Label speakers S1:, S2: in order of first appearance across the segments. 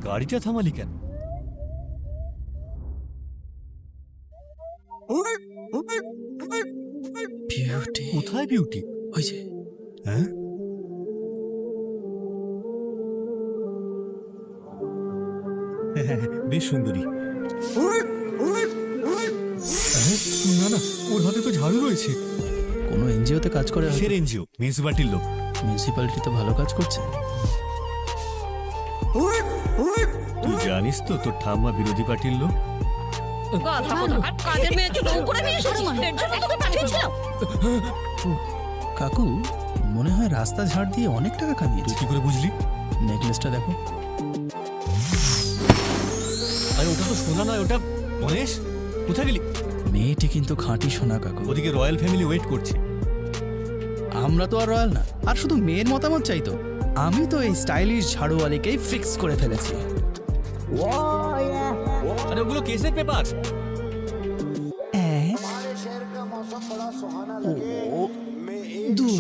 S1: গাড়িটা থামালি কেন?
S2: বিউটি
S1: কোথায় বিউটি?
S2: ওই যে
S1: হ্যাঁ, বেশ সুন্দরী। না না, ওর হাতে তো ঝাড়ু রয়েছে।
S2: কোনো এনজিওতে কাজ করে
S1: কিসের এনজিও? মিউনিসিপালিটির লোক।
S2: মিউনিসিপ্যালিটি তো ভালো কাজ করছে।
S1: তুই জানিস তো তোর ঠাম্মা বিরোধী পার্টির লোক।
S3: কাজের মেয়েকে বউ করে নিয়ে এসেছিস, এর জন্য তোকে পাঠিয়েছিলাম।
S2: কাকু মনে হয় রাস্তা ঝাড় দিয়ে অনেক টাকা
S1: তুই
S2: কামিয়েছে।
S1: কি করে বুঝলি?
S2: নেকলেসটা দেখো।
S1: আরে ওটা তো সোনা নয়, ওটা গণেশ। কোথায় গেলি?
S2: মেয়েটি কিন্তু খাঁটি সোনা কাকু।
S1: ওদিকে রয়্যাল ফ্যামিলি ওয়েট করছে।
S2: আমরা তো আর রয়্যাল না, আর শুধু মেয়ের মতামত চাই তো। আমি তো এই স্টাইলিশ ঝাড়ুওয়ালিকেই ফিক্স করে ফেলেছি।
S1: আরে ওগুলো কেসের পেপার।
S2: দুই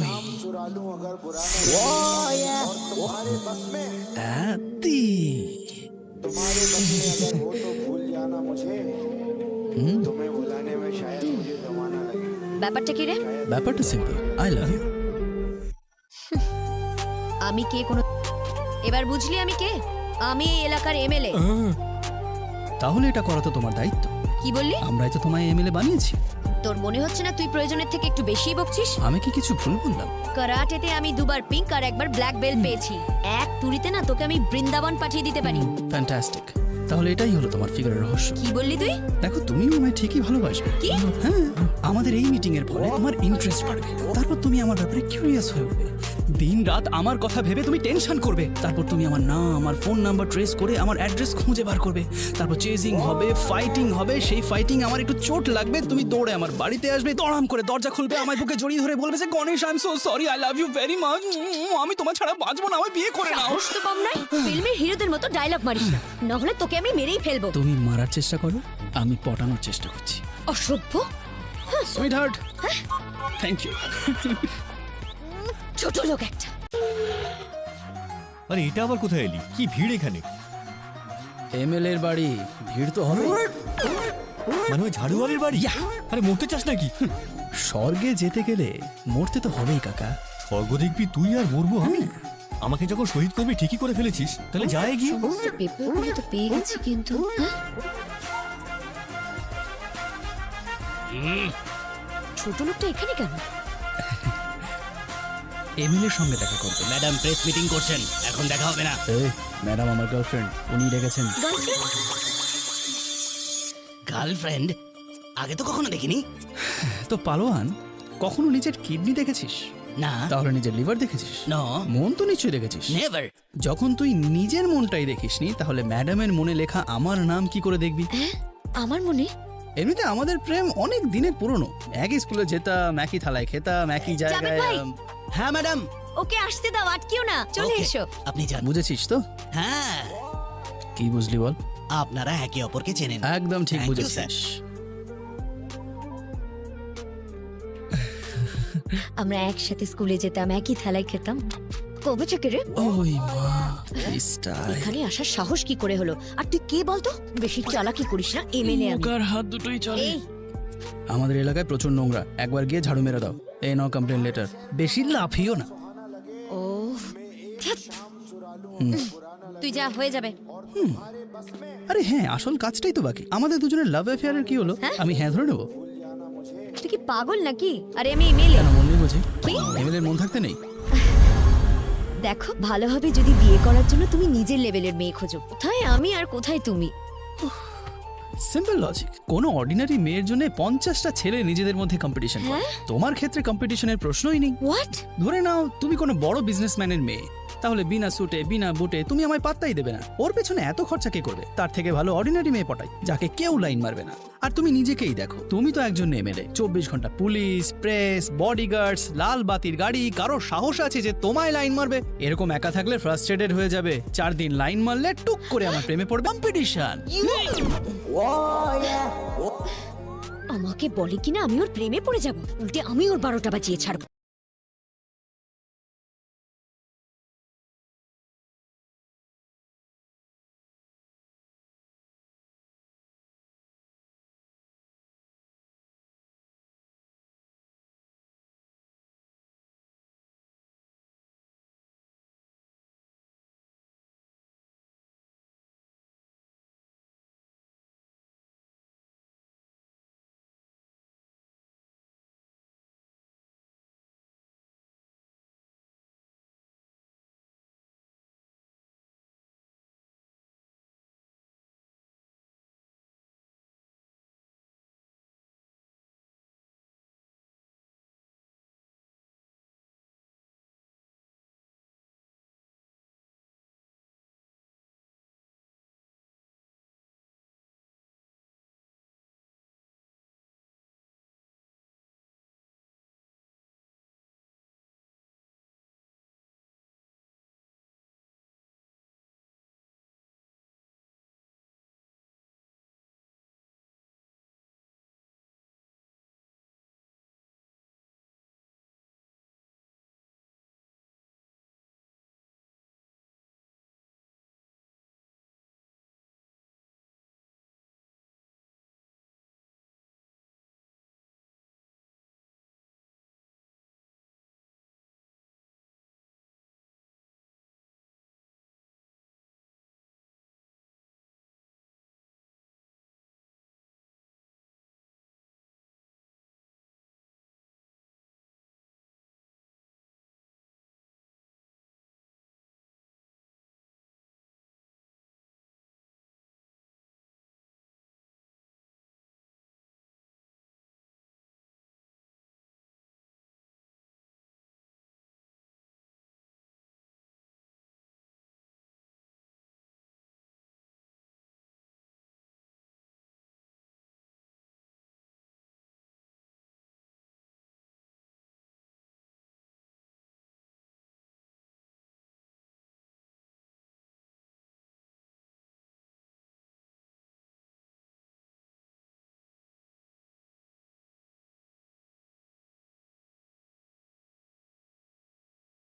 S3: ব্যাপারটা কি রে?
S2: ব্যাপারটা সিম্পল, আই লাভ ইউ।
S3: আমি কে কোনো এবার বুঝলি আমি কে? আমি এই এলাকার এমএলএ।
S2: তাহলে এটা করা তো তোমার দায়িত্ব।
S3: কি বললি?
S2: আমরাই তো তোমায় এমএলএ বানিয়েছি।
S3: তোর মনে হচ্ছে না তুই প্রয়োজনের থেকে একটু বেশি বকছিস?
S2: আমি কি কিছু ভুল বললাম?
S3: কারাটেতে আমি 2 বার পিঙ্ক আর 1 বার ব্ল্যাক বেল্ট পেয়েছি। এক তুড়িতে না তোকে আমি বৃন্দাবন পাঠিয়ে দিতে পারি।
S2: ফ্যান্টাস্টিক। তাহলে এটাই হলো তোমার ফিগারের রহস্য।
S3: কি বললি তুই?
S2: দেখো তুমিও আমায় ঠিকই ভালোবাসবে।
S3: কি?
S2: হ্যাঁ, আমাদের এই মিটিং এর ফলে তোমার ইন্টারেস্ট বাড়বে। তারপর তুমি আমার ব্যাপারে কিউরিয়াস হয়ে উঠবে। দিন রাত আমার কথা ভেবে তুমি টেনশন করবে। তারপর তুমি আমার নাম, আমার ফোন নাম্বার ট্রেস করে আমার অ্যাড্রেস খুঁজে বার করবে। তারপর চেজিং হবে, ফাইটিং হবে। সেই ফাইটিং আমার একটু চোট লাগবে, তুমি দৌড়ে আমার বাড়িতে আসবে, দড়াম করে দরজা খুলবে, আমার বুকে জড়িয়ে ধরে বলবে যে Ganesh I am so sorry, I love you very much, আমি তোমার ছাড়া বাঁচবো না, আমায় বিয়ে করে নাও।
S3: সাহস তো কম নয়। ফিল্মের হিরোদের মতো ডায়লগ মারিস না, নাহলে তোকে আমি মেরেই ফেলবো।
S2: তুমি মারার চেষ্টা করো, আমি পটানোর চেষ্টা করছি।
S3: অসভ্য
S2: সুইট হার্ট, থ্যাংক ইউ।
S3: ছোট লোক একটা।
S1: আরে এটা আবার কোথায় এলি? কি ভিড় এখানে?
S2: এমএলএ এর বাড়ি, ভিড় তো হবে।
S1: মানে ওই ঝাড়ুওয়ালির বাড়ি? আরে মরতে চাস নাকি?
S2: স্বর্গে যেতে গেলে মরতে তো হবেই কাকা।
S1: স্বর্গ দেখবি তুই আর মরবো আমি? আমাকে যখন শহীদ করবি ঠিকই করে ফেলেছিস, তাহলে যায় গিয়ে।
S3: পেপারগুলো তো পেয়ে গেছি, কিন্তু ছোট লোকটা এখানে কেন?
S2: এমএলএর সঙ্গে দেখা করবে।
S4: ম্যাডাম প্রেস মিটিং করছেন, এখন দেখা হবে না।
S2: এই ম্যাডাম আমার গার্লফ্রেন্ড, উনি ডেকেছেন।
S4: গার্লফ্রেন্ড? আগে তো কখনো দেখিনি।
S2: তো পালোয়ান, কখনো নিজের কিডনি দেখেছিস?
S4: না।
S2: তাহলে নিজের লিভার দেখেছিস?
S4: নো।
S2: মন তো নিশ্চয়ই দেখেছিস।
S4: নেভার।
S2: যখন তুই নিজের মনটাই দেখিসনি, তাহলে ম্যাডামের মনে লেখা আমার নাম কি করে দেখবি?
S3: আমার মনে
S2: এমনিতে আমাদের প্রেম অনেক দিনের পুরনো। একই স্কুলে যেতাম, একই থালায় খেতাম, একই জায়গায়।
S3: ভাই।
S4: হ্যাঁ ম্যাডাম।
S3: ওকে আসতে দাও, আটকিও না, চলে
S4: Okay,
S3: এসো।
S4: আপনি যান।
S2: বুঝেছিস তো?
S4: হ্যাঁ,
S2: কি বুঝলি বল?
S4: আপনারা একে অপরকে চেনেন।
S2: একদম ঠিক
S4: Thank you,
S2: বুঝেছিস।
S3: আমরা একসাথে স্কুলে যেতাম, একই থালায় খেতাম। কবে থেকে রে?
S2: ওই মা, এই স্টাইল।
S3: এখানে আসার সাহস কি করে হলো? আর তুই কে বলতো? বেশি চালাকি করিস না, এমএলএ আমি।
S2: মুখার হাত দুটোই চলে।
S3: এই
S2: আমাদের এলাকায় প্রচুর নোংরা, একবার গিয়ে ঝাড়ু মেরে দাও। এই নাও কমপ্লেন লেটার। বেশি লাফিও না।
S3: ও ধ্যাৎ। তুই যা, হয়ে যাবে।
S2: আরে হ্যাঁ, আসল কাজটাই তো বাকি। আমাদের দুজনের লাভ অ্যাফেয়ারের কি হলো? আমি হ্যাঁ ধরে নেবো?
S3: তুই কি পাগল নাকি? আরে আমি এমএলএ।
S2: কেন মন নেই বুঝি?
S3: কি?
S2: এমএলএর মন থাকতে নেই?
S3: দেখো, ভালো হবে যদি বিয়ে করার জন্য তুমি নিজের লেভেলের মেয়ে খোঁজো। কোথায় আমি আর কোথায় তুমি?
S2: Simple logic. কোনো অর্ডিনারি মেয়ের জন্য 50টা ছেলে নিজেদের মধ্যে কম্পিটিশন করে। তোমার ক্ষেত্রে কম্পিটিশনের প্রশ্নই নেই।
S3: হোয়াট?
S2: ধরে নাও তুমি কোনো বড় বিজনেসম্যানের মেয়ে, তাহলে বিনা সুটে বিনা বুটে তুমি আমায় পাত্তাই দেবে না। ওর পেছনে এত খরচা কে করবে? তার থেকে ভালো অর্ডিনারি মেয়ে পটাই, যাকে কেউ লাইন মারবে না। আর তুমি নিজেকেই দেখো, তুমি তো একজন এমএলএ। 24 ঘন্টা পুলিশ, প্রেস, বডিগার্ডস, লাল বাতির গাড়ি। কারো সাহস আছে যে তোমায় লাইন মারবে? এরকম একা থাকলে ফ্রাস্ট্রেটেড হয়ে যাবে। 4 দিন লাইন মারলে টুক করে আমার প্রেমে পড়বে। কম্পিটিশন।
S3: আমাকে বলে কিনা আমি ওর প্রেমে পড়ে যাব, উল্টে আমি ওর 12টা বাজিয়ে ছাড়বো।